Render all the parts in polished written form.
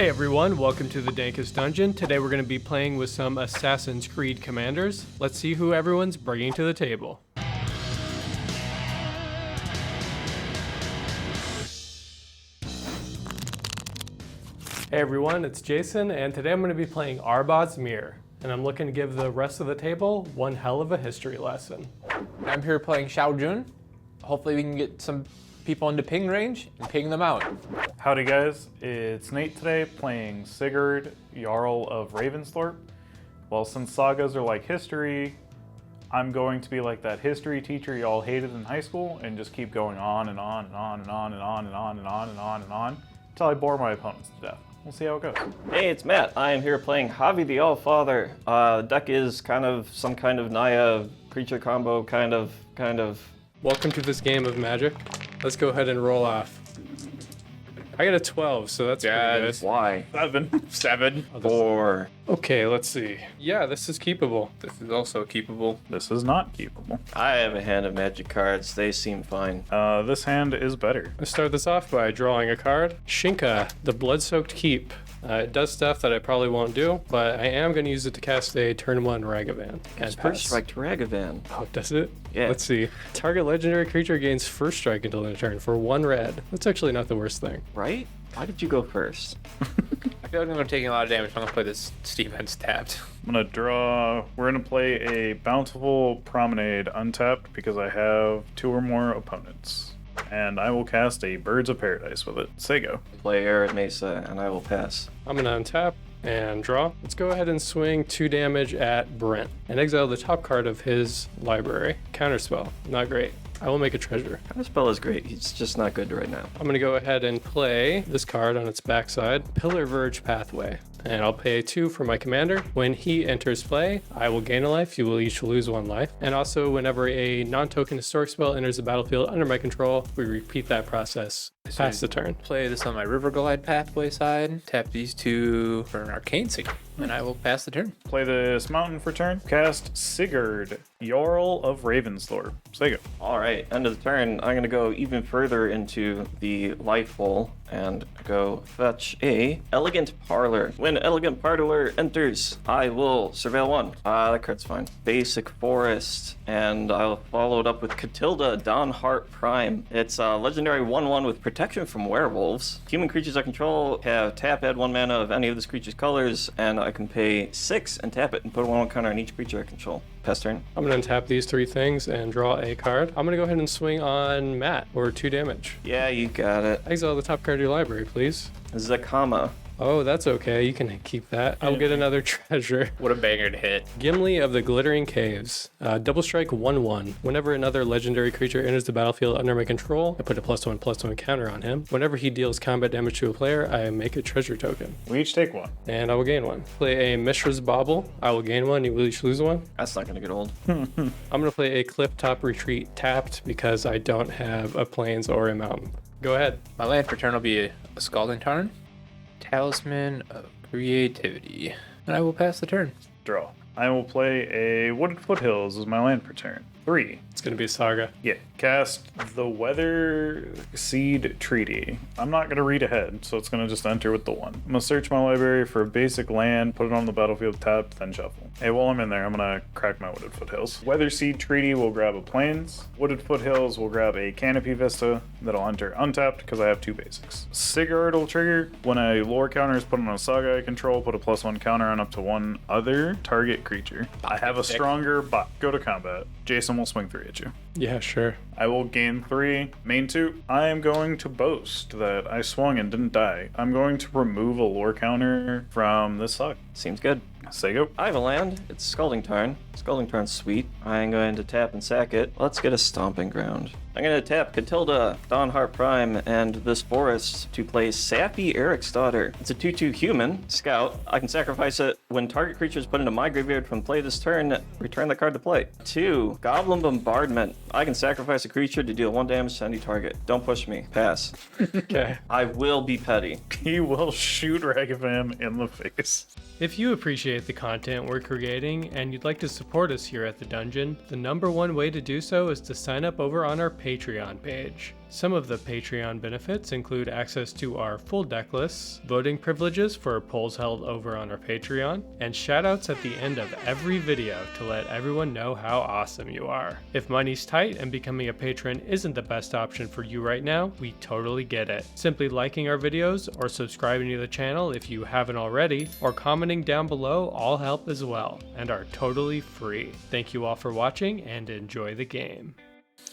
Hey everyone, welcome to the Dankest Dungeon. Today we're going to be playing with some Assassin's Creed commanders. Let's see who everyone's bringing to the table. Hey everyone, it's Jason, and today I'm going to be playing Arbaaz Mir, and I'm looking to give the rest of the table one hell of a history lesson. I'm here playing Shao Jun. Hopefully we can get some people into ping range and ping them out. Howdy guys, it's Nate today playing Sigurd, Jarl of Ravensthorpe. Well, since sagas are like history, I'm going to be like that history teacher y'all hated in high school and just keep going on and on and on and on and on and on and on and on and on until I bore my opponents to death. We'll see how it goes. Hey, it's Matt. I am here playing Havi the All-Father. Deck is kind of some kind of Naya creature combo, kind of. Welcome to this game of Magic. Let's go ahead and roll off. I got a 12, so that's pretty good. Why? 7. 4. Okay, let's see. Yeah, this is keepable. This is also keepable. This is not keepable. I have a hand of magic cards. They seem fine. This hand is better. Let's start this off by drawing a card. Shinka, the Blood-Soaked Keep. It does stuff that I probably won't do, but I am going to use it to cast a turn 1 Ragavan. And First strike to Ragavan. Oh, does it? Yeah. Let's see. Target legendary creature gains first strike until end of turn for 1 red. That's actually not the worst thing. Right? Why did you go first? I feel like I'm taking a lot of damage. I'm gonna play this Steven's tapped. I'm gonna draw, we're gonna play a Bountiful Promenade untapped because I have 2 or more opponents. And I will cast a Birds of Paradise with it. Say go. Play Arid Mesa, and I will pass. I'm going to untap and draw. Let's go ahead and swing 2 damage at Brent and exile the top card of his library. Counterspell. Not great. I will make a treasure. Counterspell is great. He's just not good right now. I'm going to go ahead and play this card on its backside, Pillar Verge Pathway. And I'll pay 2 for my commander. When he enters play, I will gain a life. You will each lose 1 life. And also, whenever a non-token historic spell enters the battlefield under my control, we repeat that process past the turn. Play this on my River Glide pathway side. Tap these 2 for an Arcane Seed, and I will pass the turn. Play this mountain for turn. Cast Sigurd, Jarl of Ravensthorpe. Say go. All right, end of the turn. I'm going to go even further into the life hole and go fetch a Elegant Parlor. When Elegant Parlor enters, I will surveil 1. That card's fine. Basic Forest, and I'll follow it up with Catilda, Dawnheart Prime. It's a legendary 1/1 with protection from werewolves. Human creatures I control have tap, add 1 mana of any of this creature's colors, and I can pay 6 and tap it and put a 1/1 counter on each creature I control. Pass turn. I'm going to untap these 3 things and draw a card. I'm going to go ahead and swing on Matt for 2 damage. Yeah, you got it. Exile the top card of your library, please. Zakama. Oh, that's okay. You can keep that. I'll get another treasure. What a banger to hit. Gimli of the Glittering Caves. Double strike 1/1. Whenever another legendary creature enters the battlefield under my control, I put a +1/+1 counter on him. Whenever he deals combat damage to a player, I make a treasure token. We each take 1. And I will gain 1. Play a Mishra's Bauble. I will gain 1. You will each lose 1. That's not going to get old. I'm going to play a Cliff Top Retreat tapped because I don't have a Plains or a Mountain. Go ahead. My land for turn will be a Scalding Tarn, Talisman of Creativity, and I will pass the turn. Draw. I will play a Wooded Foothills as my land per turn. 3. It's going to be a Saga. Yeah. Cast the Weather Seed Treaty. I'm not going to read ahead, so it's going to just enter with the 1. I'm going to search my library for a basic land, put it on the battlefield tapped, then shuffle. Hey, while I'm in there, I'm going to crack my Wooded Foothills. Weather Seed Treaty will grab a Plains. Wooded Foothills will grab a Canopy Vista that'll enter untapped because I have 2 basics. Sigurd will trigger when a lore counter is put on a saga I control, put a +1 counter on up to 1 other target creature. I have a stronger bot. Go to combat. Jason will swing 3 at you. Yeah, sure. I will gain 3. Main 2. I am going to boast that I swung and didn't die. I'm going to remove a lore counter from this suck. Seems good. Say go. I have a land. It's Scalding Tarn. Scalding Tarn's sweet. I'm going to tap and sack it. Let's get a Stomping Ground. I'm going to tap Catilda, Dawnheart Prime, and this forest to play Sappy Eric's Daughter. It's a 2/2 human scout. I can sacrifice it when target creature is put into my graveyard from play this turn. Return the card to play. 2. Goblin Bombardment. I can sacrifice a creature to deal 1 damage to any target. Don't push me. Pass. Okay. I will be petty. He will shoot Ragavan in the face. If you appreciate the content we're creating and you'd like to support us here at the Dungeon, the #1 way to do so is to sign up over on our Patreon page. Some of the Patreon benefits include access to our full deck lists, voting privileges for polls held over on our Patreon, and shoutouts at the end of every video to let everyone know how awesome you are. If money's tight and becoming a patron isn't the best option for you right now, we totally get it. Simply liking our videos or subscribing to the channel if you haven't already, or commenting down below all help as well, and are totally free. Thank you all for watching and enjoy the game.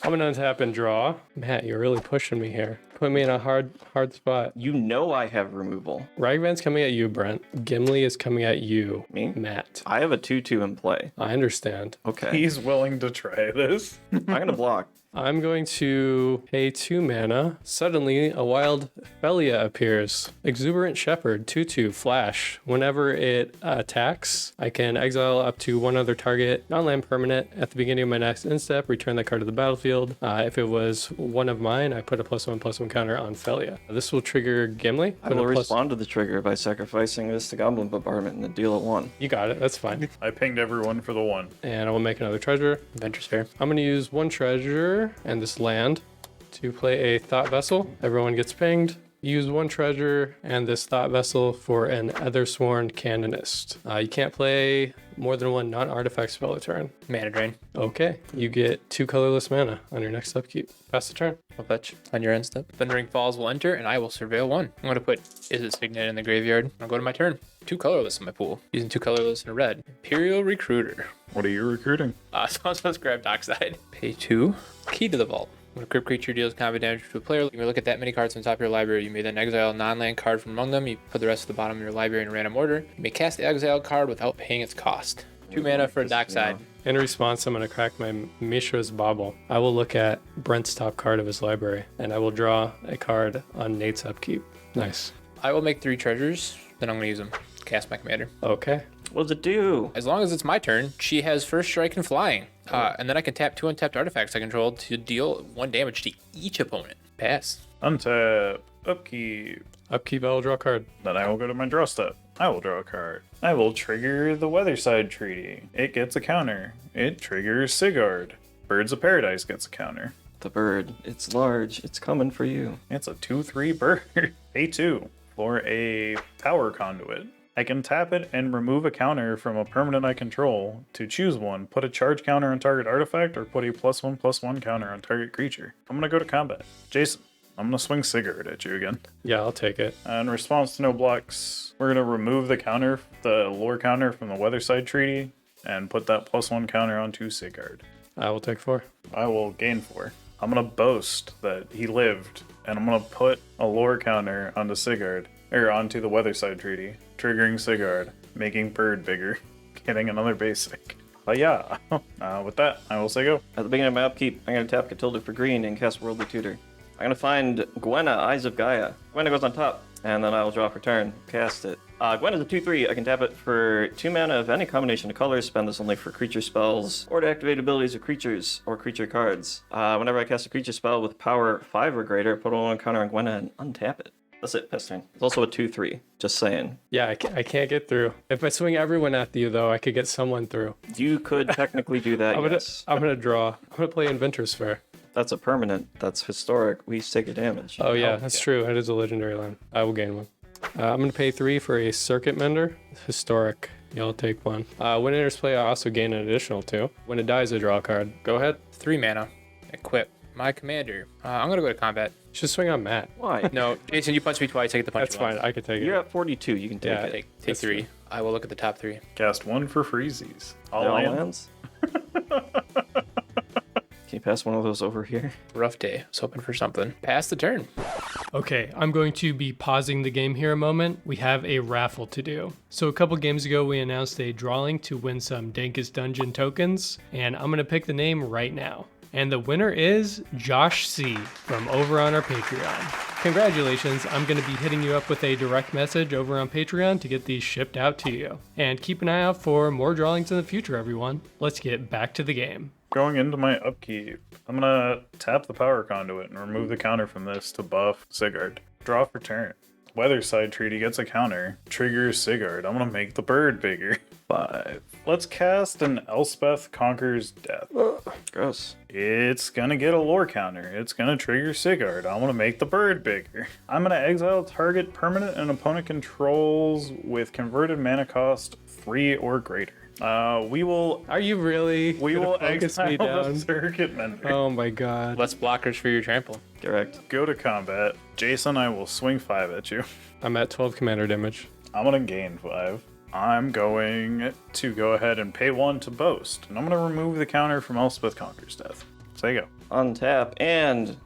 I'm gonna untap and draw. Matt, you're really pushing me here. Put me in a hard spot. You know I have removal. Ragvan's coming at you, Brent. Gimli is coming at you, Me? Matt. I have a 2/2 in play. I understand. Okay. He's willing to try this. I'm going to block. I'm going to pay 2 mana. Suddenly, a wild Felia appears. Exuberant Shepherd, 2/2, flash. Whenever it attacks, I can exile up to one other target, non-land permanent. At the beginning of my next end step, return that card to the battlefield. If it was one of mine, I put a +1/+1 counter on Felia. This will trigger Gimli. I will respond to the trigger by sacrificing this to Goblin Bombardment and then deal at 1. You got it, that's fine. I pinged everyone for the 1. And I will make another treasure. Adventure's fair. I'm going to use 1 treasure and this land to play a Thought Vessel. Everyone gets pinged. Use 1 treasure and this Thought Vessel for an Ethersworn Canonist. You can't play more than 1 non-artifact spell a turn. Mana drain. Okay, you get 2 colorless mana on your next upkeep. Pass the turn. I'll fetch on your end step. Thundering Falls will enter, and I will surveil 1. I'm going to put Is It Signet in the graveyard. I'll go to my turn. 2 colorless in my pool. Using 2 colorless and a red. Imperial Recruiter. What are you recruiting? So let's grab Dockside. Pay 2. Key to the Vault. When a crypt creature deals combat damage to a player, you may look at that many cards on top of your library. You may then exile a non-land card from among them. You put the rest at the bottom of your library in random order. You may cast the exiled card without paying its cost. 2 mana for a Dockside. In response, I'm going to crack my Mishra's Bauble. I will look at Brent's top card of his library, and I will draw a card on Nate's upkeep. Nice. I will make 3 treasures, then I'm going to use them. Cast my commander. Okay. What does it do? As long as it's my turn, she has first strike and flying. And then I can tap 2 untapped artifacts I control to deal 1 damage to each opponent. Pass. Untap. Upkeep. Upkeep, I will draw a card. Then I will go to my draw step. I will draw a card. I will trigger the Weatherside Treaty. It gets a counter. It triggers Sigurd. Birds of Paradise gets a counter. The bird. It's large. It's coming for you. It's a 2/3 bird. Pay 2 for a power conduit. I can tap it and remove a counter from a permanent I control. To choose one, put a charge counter on target artifact or put a +1/+1 counter on target creature. I'm gonna go to combat. Jason, I'm gonna swing Sigurd at you again. Yeah, I'll take it. In response to no blocks, we're gonna remove the counter, the lore counter from the Weatherside Treaty, and put that +1 counter onto Sigurd. I will take 4. I will gain 4. I'm gonna boast that he lived, and I'm gonna put a lore counter onto Sigurd, or onto the Weatherside Treaty, triggering Sigurd, making bird bigger, getting another basic. But yeah, with that, I will say go. At the beginning of my upkeep, I'm going to tap Catilda for green and cast Worldly Tutor. I'm going to find Gwenna, Eyes of Gaia. Gwenna goes on top, and then I will draw for turn, cast it. Gwenna's a 2/3. I can tap it for 2 mana of any combination of colors. Spend this only for creature spells or to activate abilities of creatures or creature cards. Whenever I cast a creature spell with power 5 or greater, put a 1 counter on Gwenna and untap it. That's it, pass turn. It's also a 2/3, just saying. Yeah, I can't get through. If I swing everyone at you, though, I could get someone through. You could technically do that, yes. I'm gonna draw. I'm gonna play Inventor's Fair. That's a permanent. That's historic. We take a damage. Oh yeah, that's true. It is a legendary land. I will gain 1. I'm gonna pay 3 for a Circuit Mender. Historic. You'll take 1. When it enters play, I also gain an additional 2. When it dies, I draw a card. Go ahead. 3 mana. Equip my commander. I'm going to go to combat. Just swing on Matt. Why? No, Jason, you punch me twice. I get the punch. That's fine. I could take You're it. at 42. You can take Yeah, it. Take 3. I will look at the top 3. Cast 1 for freezies. All All lands. lands? Can you pass one of those over here? Rough day. I was hoping for something. Pass the turn. Okay, I'm going to be pausing the game here a moment. We have a raffle to do. So a couple games ago, we announced a drawing to win some Dankest Dungeon tokens, and I'm going to pick the name right now. And the winner is Josh C. from over on our Patreon. Congratulations, I'm going to be hitting you up with a direct message over on Patreon to get these shipped out to you. And keep an eye out for more drawings in the future, everyone. Let's get back to the game. Going into my upkeep, I'm gonna tap the power conduit and remove the counter from this to buff Sigurd. Draw for turn. Weather Side Treaty gets a counter. Triggers Sigurd. I'm gonna make the bird bigger. 5. Let's cast an Elspeth Conquers Death. Gross. It's gonna get a lore counter. It's gonna trigger Sigurd. I want to make the bird bigger. I'm gonna exile target permanent an opponent controls with converted mana cost 3 or greater. We will Are you really? we will focus exile me the down. circuit mender. Oh my god. Less blockers for your trample. Correct. Go to combat. Jason, I will swing 5 at you. I'm at 12 commander damage. I'm gonna gain 5. I'm going to go ahead and pay 1 to boast, and I'm gonna remove the counter from Elspeth Conquers Death. So there you go. Untap, and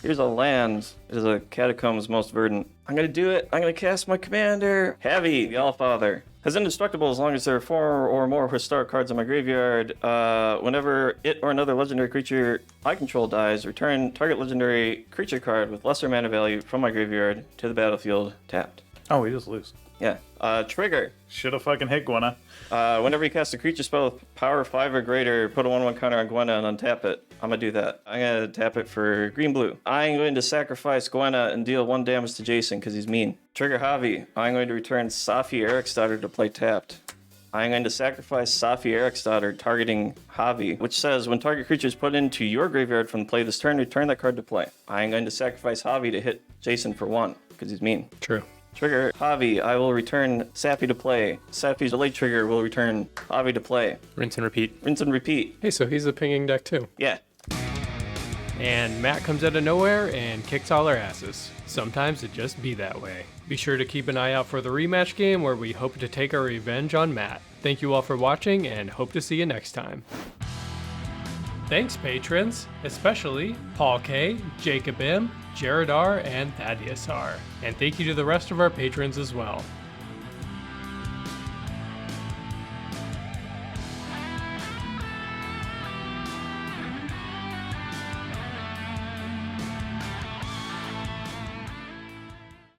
here's a land. It is a Catacombs Most Verdant. I'm gonna do it. I'm gonna cast my commander. Havi, the Allfather. Has indestructible as long as there are 4 or more historic cards in my graveyard. Whenever it or another legendary creature I control dies, return target legendary creature card with lesser mana value from my graveyard to the battlefield tapped. Oh, we just lose. Yeah. Trigger. Should have fucking hit Gwenna. Whenever you cast a creature spell with power 5 or greater, put a 1/1 counter on Gwenna and untap it. I'm gonna do that. I'm gonna tap it for green-blue. I'm going to sacrifice Gwenna and deal 1 damage to Jason because he's mean. Trigger Javi. I'm going to return Safi Eriksdotter to play tapped. I'm going to sacrifice Safi Eriksdotter targeting Havi, which says when target creature is put into your graveyard from play this turn, return that card to play. I'm going to sacrifice Javi to hit Jason for 1 because he's mean. True. Trigger Javi, I will return Safi to play. Safi's delayed trigger will return Javi to play. Rinse and repeat. Rinse and repeat. Hey, so he's a pinging deck too. Yeah. And Matt comes out of nowhere and kicks all our asses. Sometimes it just be that way. Be sure to keep an eye out for the rematch game where we hope to take our revenge on Matt. Thank you all for watching and hope to see you next time. Thanks patrons, especially Paul K, Jacob M, Jared R, and Thaddeus R. And thank you to the rest of our patrons as well.